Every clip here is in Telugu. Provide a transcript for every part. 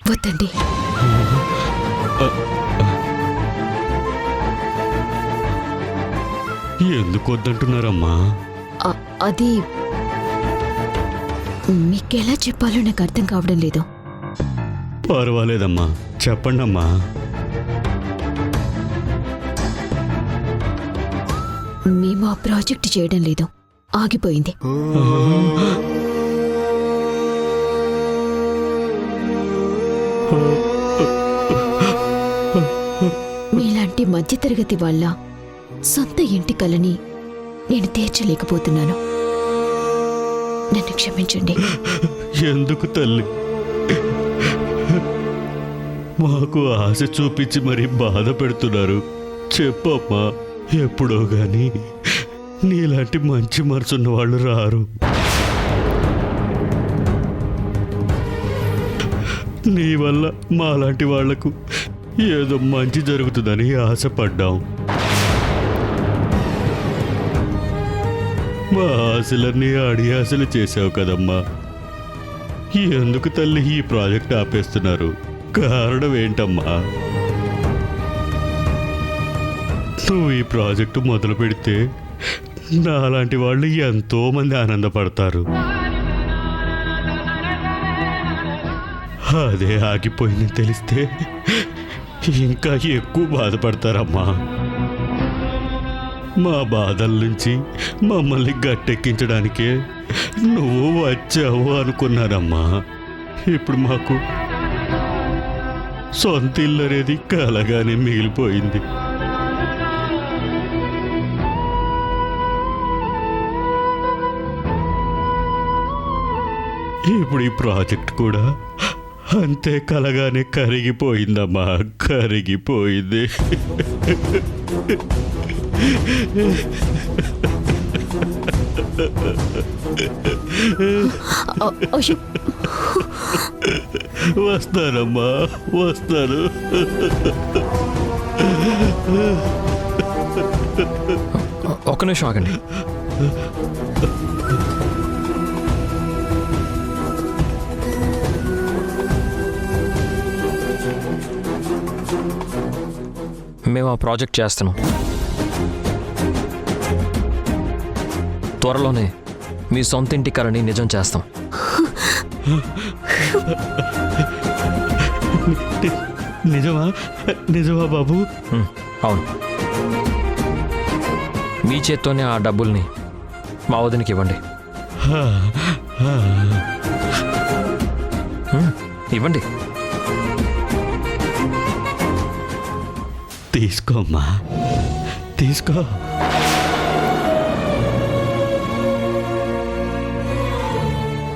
వద్దండి. ఎందుకు వద్దంటున్నారమ్మా? అది మీకెలా చెప్పాలో నాకు అర్థం కావడం లేదు. పర్వాలేదమ్మా, చెప్పండి అమ్మా. మేము ఆ ప్రాజెక్ట్ చేయడం లేదు, ఆగిపోయింది. మీలాంటి మధ్యతరగతి వాళ్ళ సొంత ఇంటి కలని నేను తీర్చలేకపోతున్నాను. నన్ను క్షమించండి. ఎందుకు తల్లి? మాకు ఆశ చూపించి మరీ బాధ పెడుతున్నారు. చెప్పమ్మా, ఎప్పుడో గాని నీలాంటి మంచి మనసున్న వాళ్ళు రారు. నీ వల్ల మాలాంటి వాళ్లకు ఏదో మంచి జరుగుతుందని ఆశపడ్డాం. మా ఆశలన్నీ అడి ఆశలు చేసావు కదమ్మా. ఎందుకు తల్లి ఈ ప్రాజెక్ట్ ఆపేస్తున్నారు? కారణం ఏంటమ్మా? నువ్వు ఈ ప్రాజెక్టు మొదలు పెడితే నాలాంటి వాళ్ళు ఎంతో మంది ఆనందపడతారు. అదే ఆగిపోయిందని తెలిస్తే ఇంకా ఎక్కువ బాధపడతారమ్మా. మా బాధల నుంచి మమ్మల్ని గట్టెక్కించడానికే నువ్వు వచ్చావు అనుకున్నారమ్మా. ఇప్పుడు మాకు సొంత ఇల్లు అనేది కలగానే మిగిలిపోయింది. ఇప్పుడు ఈ ప్రాజెక్ట్ కూడా అంతే కలగానే కరిగిపోయిందమ్మా, కరిగిపోయింది. వస్తానమ్మా, వస్తాను. ఒక్క నిమిషం ఆగండి. మేము ఆ ప్రాజెక్ట్ చేస్తున్నాం. త్వరలోనే మీ సొంత ఇంటి కలని నిజం చేస్తాం. నిజమా? నిజమా బాబు? అవును. మీ చేత్తోనే ఆ డబ్బుల్ని మా వదినకి ఇవ్వండి. ఇవ్వండి. తీసుకోమ్మా, తీసుకో.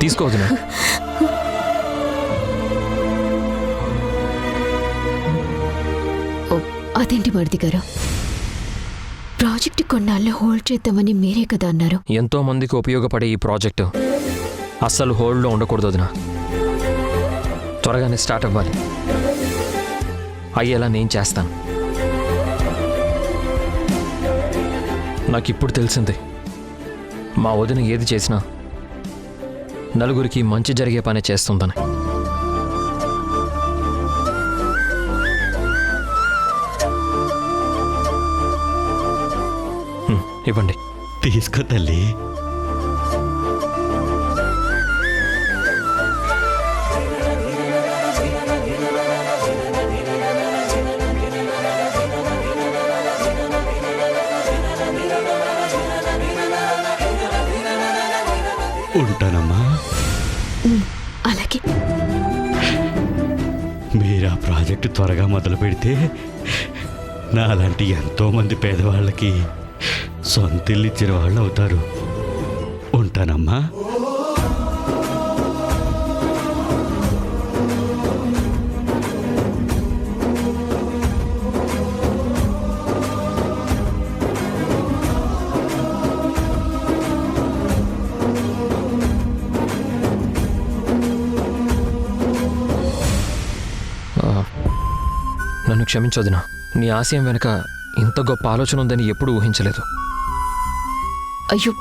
తీసుకోవద్దునా? అదేంటి మరిది గారు, ప్రాజెక్ట్ కొన్నాళ్ళు హోల్డ్ చేద్దామని మీరే కదా అన్నారు. ఎంతో మందికి ఉపయోగపడే ఈ ప్రాజెక్టు అస్సలు హోల్డ్లో ఉండకూడదు వదినా. త్వరగానే స్టార్ట్ అవ్వాలి. అయ్యేలా నేను చేస్తాను. నాకు ఇప్పుడు తెలిసింది, మా వదిన ఏది చేసినా నలుగురికి మంచి జరిగే పని చేస్తుందని. ఇవ్వండి. తీసుకో తల్లి. ఉంటానమ్మా. అలాగే. మీరు ఆ ప్రాజెక్టు త్వరగా మొదలు పెడితే నాలాంటి ఎంతో మంది పేదవాళ్ళకి సొంత ఇల్లు ఇచ్చిన వాళ్ళు అవుతారు. ఉంటానమ్మా. నన్ను క్షమించొదినా. నీ ఆశయం వెనుక ఇంత గొప్ప ఆలోచన ఉందని ఎప్పుడూ ఊహించలేదు. అయ్యో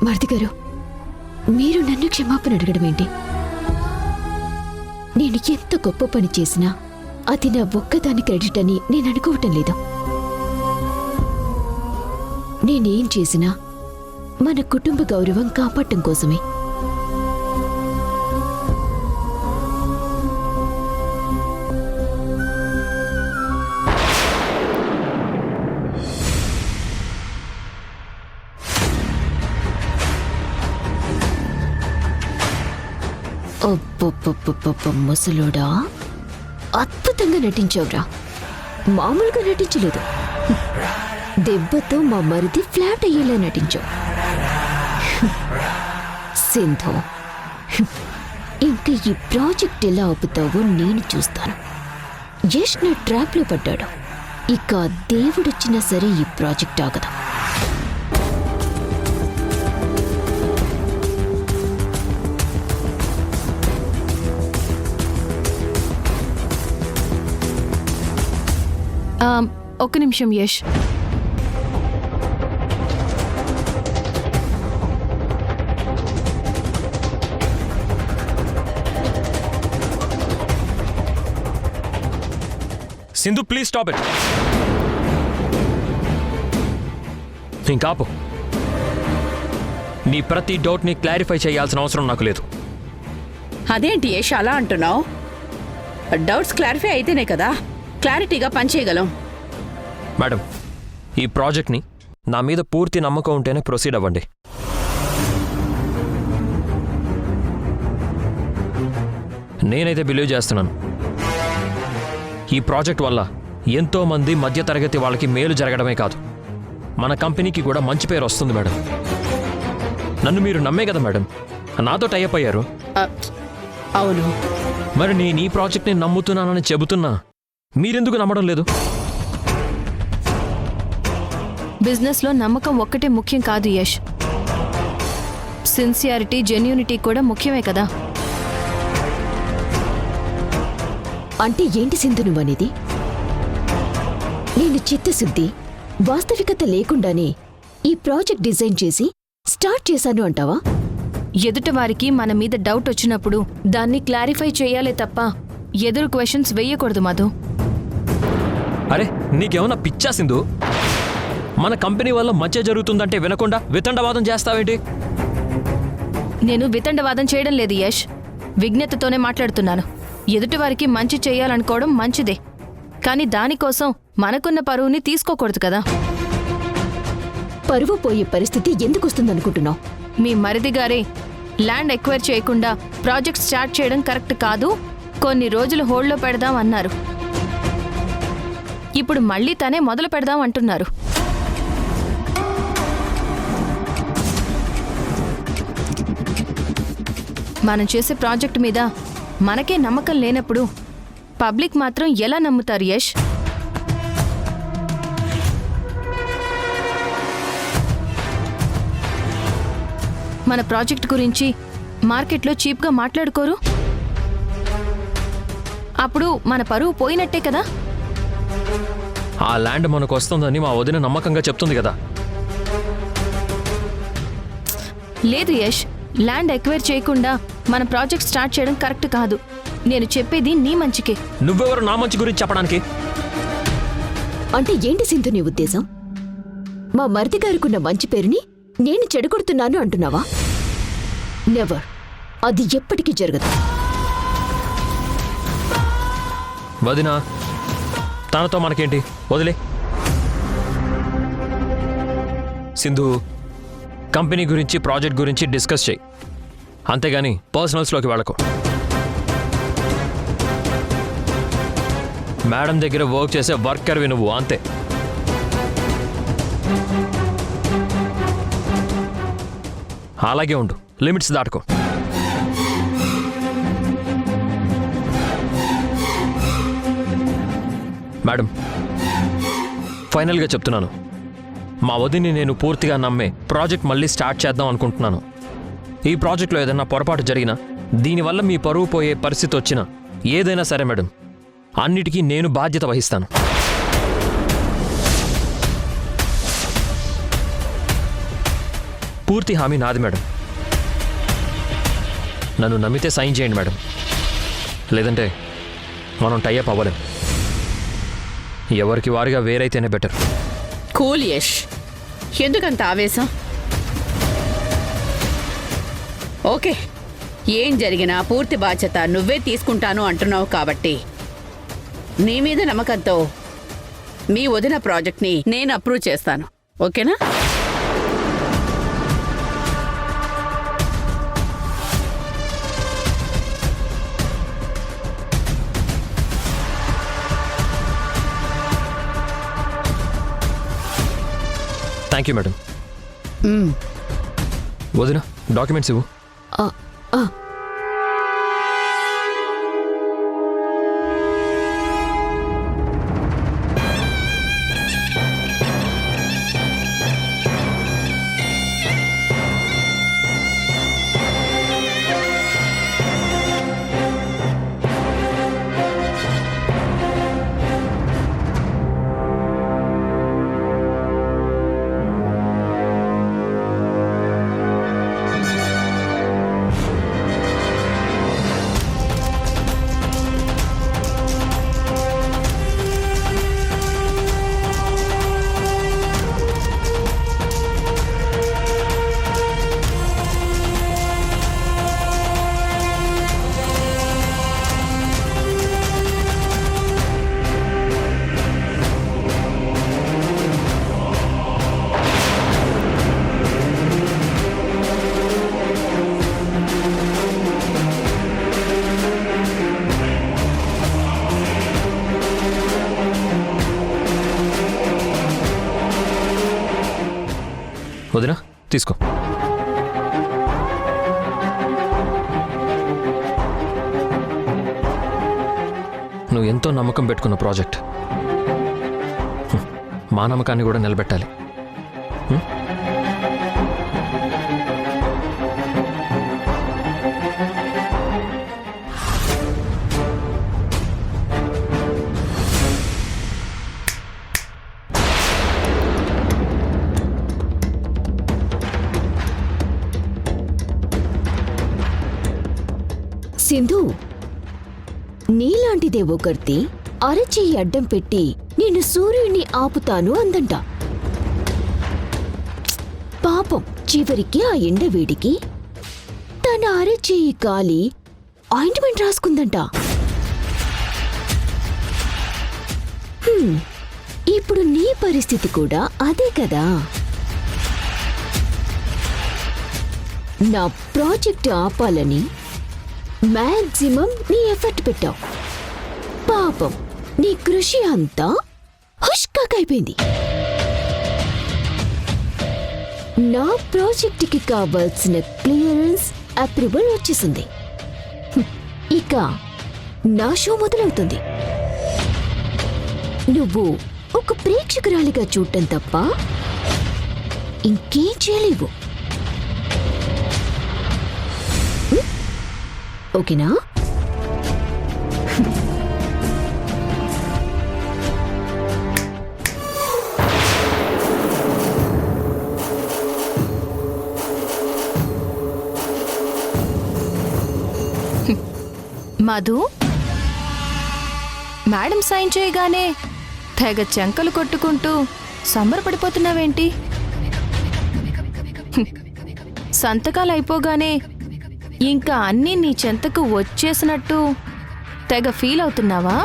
మరిది గారు, మీరు నన్ను క్షమాపణ అడగడం ఏంటి? నేను ఎంత గొప్ప పని చేసినా అది నా ఒక్కదాని క్రెడిట్ అని నేను అనుకోవటం లేదు. నేనేం చేసినా మన కుటుంబ గౌరవం కాపాడటం కోసమే. ముసలోడా, అద్భుతంగా నటించావురా. మామూలుగా నటించలేదు, దెబ్బతో మా మరిది ఫ్లాట్ అయ్యేలా నటించావు. సింధు, ఇంకా ఈ ప్రాజెక్ట్ ఎలా ఆపుతావో నేను చూస్తాను. యష్ నా ట్రాప్లో పడ్డాడు. ఇక దేవుడొచ్చినా సరే ఈ ప్రాజెక్ట్ ఆగదు. ఒక్క నిమిషం Yash. Sindhu, please stop it. ఇంకాపు. నీ ప్రతి డౌట్ని క్లారిఫై చేయాల్సిన అవసరం నాకు లేదు. అదేంటి యష్ అలా అంటున్నావు? డౌట్స్ క్లారిఫై అయితేనే కదా క్లారిటీగా పనిచేయగలం. మేడం, ఈ ప్రాజెక్ట్ని నా మీద పూర్తి నమ్మకం ఉంటేనే ప్రొసీడ్ అవ్వండి. నేనైతే బిలీవ్ చేస్తున్నాను, ఈ ప్రాజెక్ట్ వల్ల ఎంతో మంది మధ్యతరగతి వాళ్ళకి మేలు జరగడమే కాదు, మన కంపెనీకి కూడా మంచి పేరు వస్తుంది మేడం. నన్ను మీరు నమ్మే కదా మేడం నాతో టైఅప్ అయ్యారు. అవును, మరి నేను ఈ ప్రాజెక్ట్ని నమ్ముతున్నానని చెబుతున్నా, మీరెందుకు నమ్మడం లేదు? బిజినెస్లో నమ్మకం ఒక్కటే ముఖ్యం కాదు యష్, సిన్సియారిటీ, జెన్యూనిటీ కూడా ముఖ్యమే కదా. అంటే ఏంటి సింధు నువ్వనేది? నేను చిత్తశుద్ధి, వాస్తవికత లేకుండానే ఈ ప్రాజెక్ట్ డిజైన్ చేసి స్టార్ట్ చేశాను అంటావా? ఎదుటివారికి మన మీద డౌట్ వచ్చినప్పుడు దాన్ని క్లారిఫై చేయాలే తప్ప ఎదురు క్వశ్చన్స్ వేయకూడదు మధు. అరే, నీకేమన్నా పిచ్చా సింధు? మన కంపెనీ వల్ల మంచి జరుగుతుందంటే వినకుండా వితండవాదం చేస్తావేంటి? నేను వితండవాదం చేయడం లేదు యష్, విజ్ఞతతోనే మాట్లాడుతున్నాను. ఎదుటివారికి మంచి చేయాలనుకోవడం మంచిదే, కానీ దానికోసం మనకున్న పరువుని తీసుకోకూడదు కదా. పరువు పోయే పరిస్థితి ఎందుకు వస్తుందనుకుంటున్నావు? మీ మరిది గారే ల్యాండ్ ఎక్వైర్ చేయకుండా ప్రాజెక్ట్ స్టార్ట్ చేయడం కరెక్ట్ కాదు, కొన్ని రోజులు హోల్డ్లో పెడదాం అన్నారు. ఇప్పుడు మళ్ళీ తనే మొదలు పెడదాం అంటున్నారు. మనం చేసే ప్రాజెక్ట్ మీద మనకే నమ్మకం లేనప్పుడు పబ్లిక్ మాత్రం ఎలా నమ్ముతారు యష్? మన ప్రాజెక్ట్ గురించి మార్కెట్లో చీప్గా మాట్లాడుకోరు? అప్పుడు మన పరువు పోయినట్టే కదా. ఆ ల్యాండ్ మనకు వస్తుందని మా వదిన నమ్మకంగా చెప్తుంది కదా. లేదు యష్, ల్యాండ్ ఎక్వైర్ చేయకుండా మన ప్రాజెక్ట్ స్టార్ట్ చేయడం కరెక్ట్ కాదు. నేను చెప్పేది నీ మంచికే. నువ్వెవరు నా మంచి గురించి చెప్పడానికి? అంటే ఏంటి సింధు నీ ఉద్దేశం? మా మరిది గారికున్న మంచి పేరుని నేను చెడగొడుతున్నాను అంటున్నావా? నెవర్, అది ఎప్పటికీ జరగదు. వదినా, తనతో మనకేంటి, వదిలే. సింధు, కంపెనీ గురించి ప్రాజెక్ట్ గురించి డిస్కస్ చేయి, అంతేగాని పర్సనల్స్లోకి వెళ్ళకు. మేడం దగ్గర వర్క్ చేసే వర్కర్వి నువ్వు, అంతే. అలాగే ఉండు, లిమిట్స్ దాటుకో. మేడం, ఫైనల్గా చెప్తున్నాను, మా వదిని నేను పూర్తిగా నమ్మే ప్రాజెక్ట్ మళ్ళీ స్టార్ట్ చేద్దాం అనుకుంటున్నాను. ఈ ప్రాజెక్ట్లో ఏదైనా పొరపాటు జరిగినా, దీనివల్ల మీ పరువు పోయే పరిస్థితి వచ్చినా, ఏదైనా సరే మేడం, అన్నిటికీ నేను బాధ్యత వహిస్తాను. పూర్తి హామీ నాది మేడం. నన్ను నమ్మితే సైన్ చేయండి మేడం, లేదంటే మనం టైఅప్ అవ్వలేం. ఎవరికి వారిగా వేరైతేనే బెటర్. కూల్ యష్, ఎందుకంత ఆవేశం? ఓకే, ఏం జరిగినా పూర్తి బాధ్యత నువ్వే తీసుకుంటాను అంటున్నావు కాబట్టి నీ మీద నమ్మకంతో మీ వదిన ప్రాజెక్ట్ని నేను అప్రూవ్ చేస్తాను. ఓకేనా? Thank you madam. వదిన, డాక్యుమెంట్స్ ఇవ్వు. ఆ, ఆ, వదిన, తీసుకో. నువ్వు ఎంతో నమ్మకం పెట్టుకున్న ప్రాజెక్ట్, మా నమ్మకాన్ని కూడా నిలబెట్టాలి. సింధు, నీలాంటిదే ఒకర్తి అరచెయ్యి అడ్డం పెట్టి నేను సూర్యుడిని ఆపుతాను అందంట. పాపం, చివరికి ఆ ఎండవేడికి తన అరచెయ్యి కాలి ఆయింట్మెంట్ రాసుకుందంట. ఇప్పుడు నీ పరిస్థితి కూడా అదే కదా. నా ప్రాజెక్ట్ ఆపాలని మ్యాక్సిమం నీ ఎఫర్ట్ పెట్టావు. పాపం, నీ కృషి అంతా హుష్కాకైపోయింది. నా ప్రాజెక్టుకి కావాల్సిన క్లియరెన్స్, అప్రూవల్ వచ్చేసింది. ఇక నా షో మొదలవుతుంది. నువ్వు ఒక ప్రేక్షకురాలిగా చూడటం తప్ప ఇంకేం చేయలేవు. ఓకేనా? మధు, మేడం సైన్ చేయగానే తెగ చెంకలు కొట్టుకుంటూ సంబరపడిపోతున్నావేంటి? సంతకాలు అయిపోగానే ఇంకా అన్నీ నీ చెంతకు వచ్చేసినట్టు తెగ ఫీల్ అవుతున్నావా?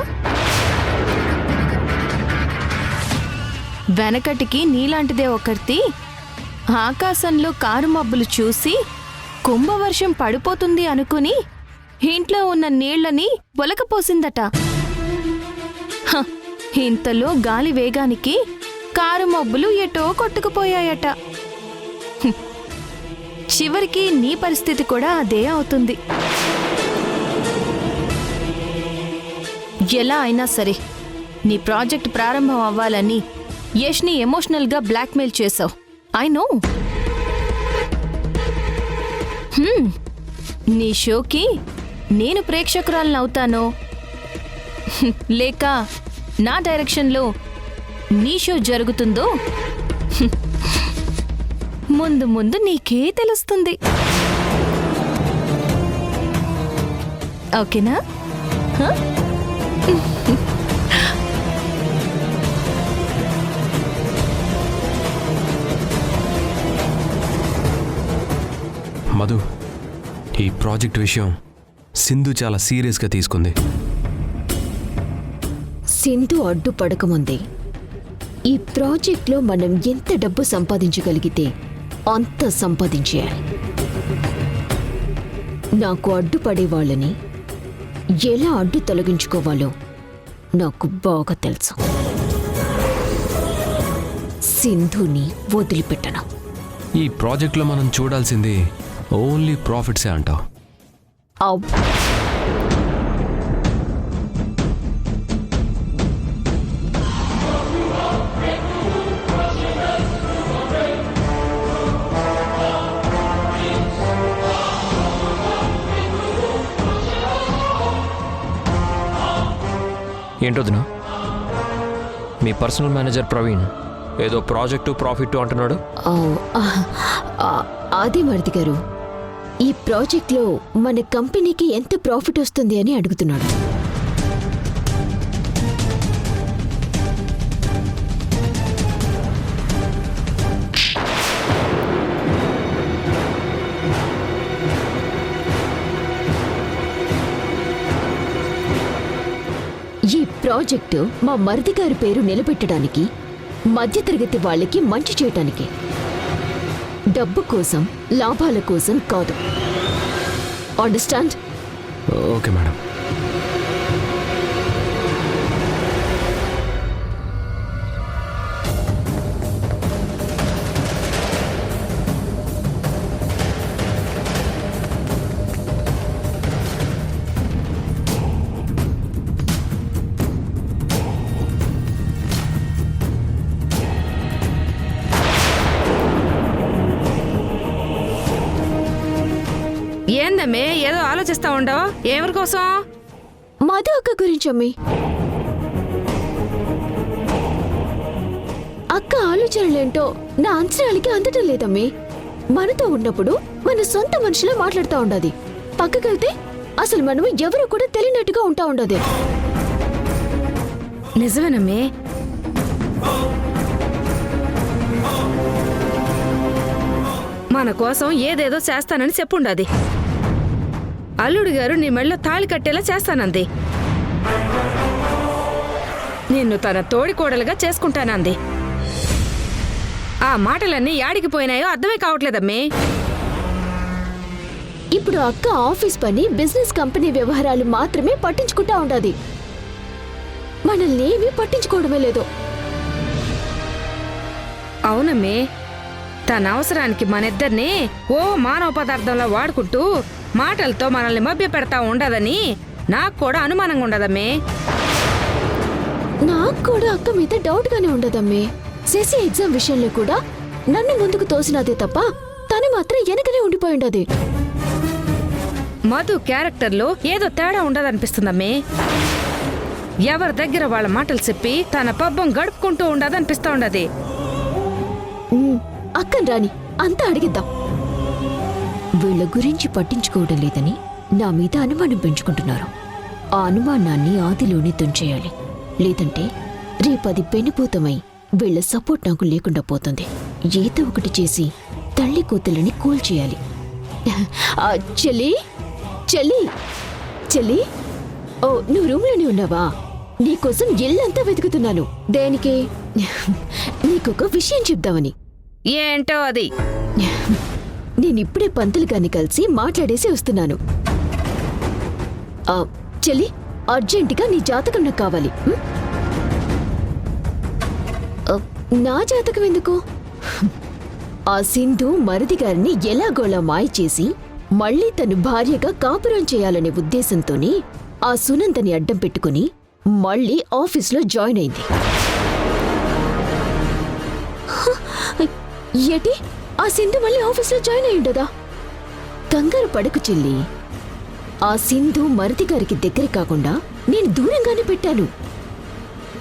వెనకటికి నీలాంటిదే ఒకర్తి ఆకాశంలో కారు మబ్బులు చూసి కుంభవర్షం పడిపోతుంది అనుకుని ఇంట్లో ఉన్న నీళ్లని ఒలకపోసిందట. ఇంతలో గాలి వేగానికి కారు మబ్బులు ఎటో కొట్టుకుపోయాయట. చివరికి నీ పరిస్థితి కూడా అదే అవుతుంది. ఎలా అయినా సరే నీ ప్రాజెక్ట్ ప్రారంభం అవ్వాలని యష్ని ఎమోషనల్గా బ్లాక్మెయిల్ చేశావు. I know. నీ షోకి నేను ప్రేక్షకురాలను అవుతానో లేక నా డైరెక్షన్లో నీ షో జరుగుతుందో ముందు ముందు నీకే తెలుస్తుంది. ఓకేనా? హ? మధు, ఈ ప్రాజెక్ట్ విషయం సింధు చాలా సీరియస్గా తీసుకుంది. సింధు అడ్డుపడకముందే ఈ ప్రాజెక్ట్లో మనం ఎంత డబ్బు సంపాదించగలిగితే అంత సంపాదించేయాలి. నాకు అడ్డుపడే వాళ్ళని ఎలా అడ్డు తొలగించుకోవాలో నాకు బాగా తెలుసు. సింధుని వదిలిపెట్టను. ఈ ప్రాజెక్ట్లో మనం చూడాల్సింది ఓన్లీ ప్రాఫిట్సే అంటావు. అవ్ ఏంటొదినా, మీ పర్సనల్ మేనేజర్ ప్రవీణ్ ఏదో ప్రాజెక్టు ప్రాఫిట్ అంటున్నాడు. అదే మరిది గారు, ఈ ప్రాజెక్ట్లో మన కంపెనీకి ఎంత ప్రాఫిట్ వస్తుంది అని అడుగుతున్నాడు. ఈ ప్రాజెక్టు మా మరిది గారి పేరు నిలబెట్టడానికి, మధ్యతరగతి వాళ్ళకి మంచి చేయటానికి, డబ్బు కోసం లాభాల కోసం కాదు. అండర్స్టాండ్? Okay madam. ఏందమ్మే ఏదో ఆలోచిస్తా ఉండవు? ఎవరి కోసం? మధు అక్క గురించి అమ్మి. అక్క ఆలోచనలేంటో నా అంచనాలకి అందటం లేదమ్మి. మనతో ఉన్నప్పుడు మన సొంత మనుషులా మాట్లాడుతూ ఉండదు. పక్కకెళ్తే అసలు మనం ఎవరు కూడా తెలియనట్టుగా ఉంటా ఉండదు. నిజమేనమ్మే. మన కోసం ఏదేదో చేస్తానని చెప్పుండది. అల్లుడు గారు నీ మెళ్ళో తాళి కట్టేలా చేస్తానంది. నిన్ను తన తోడికోడలుగా చేసుకుంటానంది. ఆ మాటలన్నీ యాడికి పోయినాయో అర్థమే కావట్లేదమ్మే. ఇప్పుడు అక్క ఆఫీస్ పని, బిజినెస్ కంపెనీ వ్యవహారాలు మాత్రమే పట్టించుకుంటా ఉండదు. మనల్ని ఏమీ పట్టించుకోవడమే లేదు. అవునమ్మే, తన అవసరానికి మనిద్దరినీ ఓ మానవ పదార్థంలో వాడుకుంటూ మాటలతో మనల్ని మభ్య పెడతా ఉండదని నాకు కూడా అనుమానంగా ఉండదమ్మే. నాకు కూడా అక్క మీద డౌట్ గానే ఉండదమ్మే. సిసి ఎగ్జామ్ విషయంలో కూడా నన్ను ముందుకు తోసినదే తప్ప తను మాత్రం వెనకనే ఉండిపోయిండది. మధు క్యారెక్టర్లో ఏదో తేడా ఉండదనిపిస్తుందమ్మే. ఎవరి దగ్గర వాళ్ళ మాటలు చెప్పి తన పబ్బం గడుపుకుంటూ ఉండదనిపిస్తా ఉండది. అక్కని రాని అంతా అడిగిద్దాం. వీళ్ళ గురించి పట్టించుకోవడం లేదని నా మీద అనుమానం పెంచుకుంటున్నారు. ఆ అనుమానాన్ని ఆదిలోనే తుంచేయాలి. లేదంటే రేపది పెనుభూతమై వీళ్ళ సపోర్ట్ నాకు లేకుండా పోతుంది. ఏదో ఒకటి చేసి తల్లి కూతులని కూల్చేయాలి. చెల్లి చెల్లి చెల్లి, ఓ నువ్వు రూమ్లోనే ఉన్నావా? నీకోసం ఇల్లంతా వెతుకుతున్నాను. దేనికి? నీకొక విషయం చెప్దామని. ఏంటో అది? నేనిప్పుడే పంతులు గారిని కలిసి మాట్లాడేసి వస్తున్నాను. చెల్లి, అర్జెంటుగా నీ జాతకం నాకు కావాలి. నా జాతకం ఎందుకు? ఆ సింధు మరిది గారిని ఎలాగోలా మాయ చేసి మళ్లీ తను భార్యగా కాపురం చేయాలనే ఉద్దేశంతోనే ఆ సునందని అడ్డం పెట్టుకుని మళ్లీ ఆఫీస్లో జాయిన్ అయింది. ఏటి? ఆ సింధు మళ్ళీ ఆఫీస్లో జాయిన్ అయి ఉండదా? కంగారు పడకు చెల్లి. ఆ సింధు మరిది గారికి దగ్గర కాకుండా నేను దూరంగానే పెట్టాను.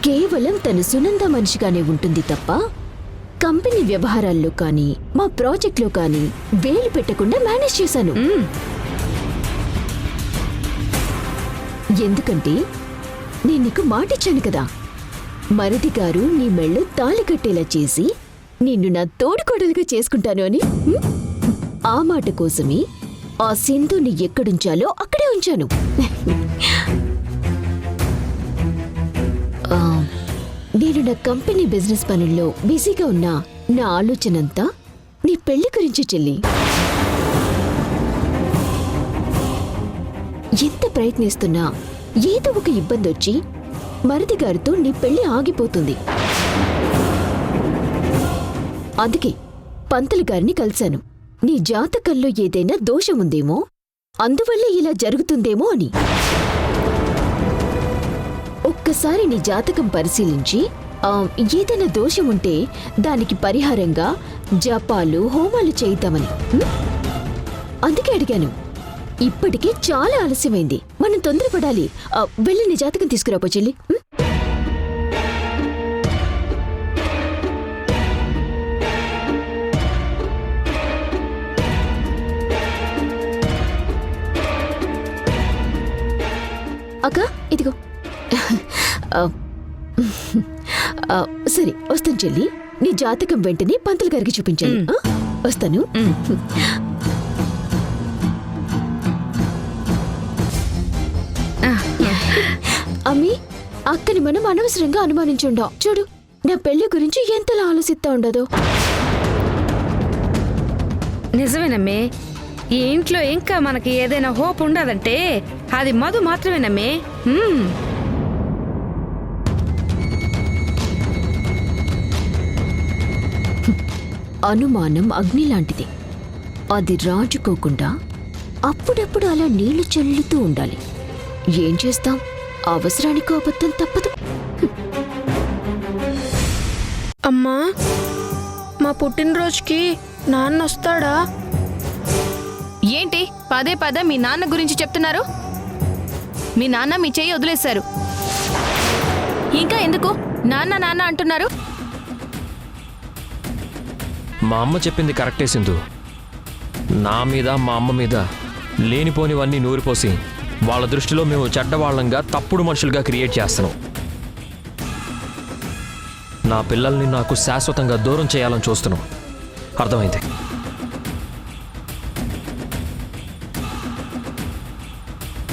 కేవలం తను సునంద మనిషిగానే ఉంటుంది తప్ప కంపెనీ వ్యవహారాల్లో కానీ మా ప్రాజెక్ట్లో కానీ వేలు పెట్టకుండా మేనేజ్ చేశాను. ఎందుకంటే నేను నీకు మాటిచ్చాను కదా, మరిది గారు నీ మెళ్ళు తాళి కట్టేలా చేసి నిన్ను నా తోడుకోడలుగా చేసుకుంటాను అని. ఆ మాట కోసమే ఆ సింధుని ఎక్కడుంచాలో అక్కడే ఉంచాను. ఆ, నేను నా కంపెనీ బిజినెస్ పనుల్లో బిజీగా ఉన్నా నా ఆలోచనంతా నీ పెళ్లి గురించి చెల్లి. ఎంత ప్రయత్నిస్తున్నా ఏదో ఒక ఇబ్బంది వచ్చి మరిది గారితో నీ పెళ్లి ఆగిపోతుంది. అందుకే పంతులు గారిని కలిశాను. నీ జాతకంలో ఏదైనా దోషముందేమో, అందువల్లే ఇలా జరుగుతుందేమో అని. ఒక్కసారి నీ జాతకం పరిశీలించి ఏదైనా దోషముంటే దానికి పరిహారంగా జపాలు హోమాలు చేయిద్దామని. అందుకే అడిగాను. ఇప్పటికే చాలా ఆలస్యమైంది, మనం తొందరపడాలి. వెళ్ళి నీ జాతకం తీసుకురాపో చెల్లి. అక్క ఇదిగో. సరే వస్తాను చెల్లి. నీ జాతకం వెంటనే పంతులు గారికి చూపించాలి. వస్తాను. అమ్మి, అక్కని మనం అనవసరంగా అనుమానించుండాం. చూడు, నా పెళ్లి గురించి ఎంతలా ఆలోచిస్తా ఉండదో. నిజమేనమ్మే. ఈ ఇంట్లో ఇంకా మనకి ఏదైనా హోప్ ఉండదంటే అది మధు మాత్రమేనమ్మే. అనుమానం అగ్ని లాంటిది. అది రాజుకోకుండా అప్పుడప్పుడు అలా నీళ్లు చల్లుతూ ఉండాలి. ఏం చేస్తాం, అవసరానికి అబద్ధం తప్పదు. అమ్మా, మా పుట్టినరోజుకి నాన్న వస్తాడా? ఏంటి పదే పదే మీ నాన్న గురించి చెప్తున్నారు? మీ నాన్న మీ చెయ్యి వదిలేశారు. ఇంకా ఎందుకు నాన్న నాన్న అంటున్నారు? మా అమ్మ చెప్పింది కరెక్టే సింధు. నా మీద మా అమ్మ మీద లేనిపోనివన్నీ నూరిపోసి వాళ్ళ దృష్టిలో మేము చెడ్డవాళ్లంగా తప్పుడు మనుషులుగా క్రియేట్ చేస్తున్నాం. నా పిల్లల్ని నాకు శాశ్వతంగా దూరం చేయాలని చూస్తున్నాం. అర్థమైంది.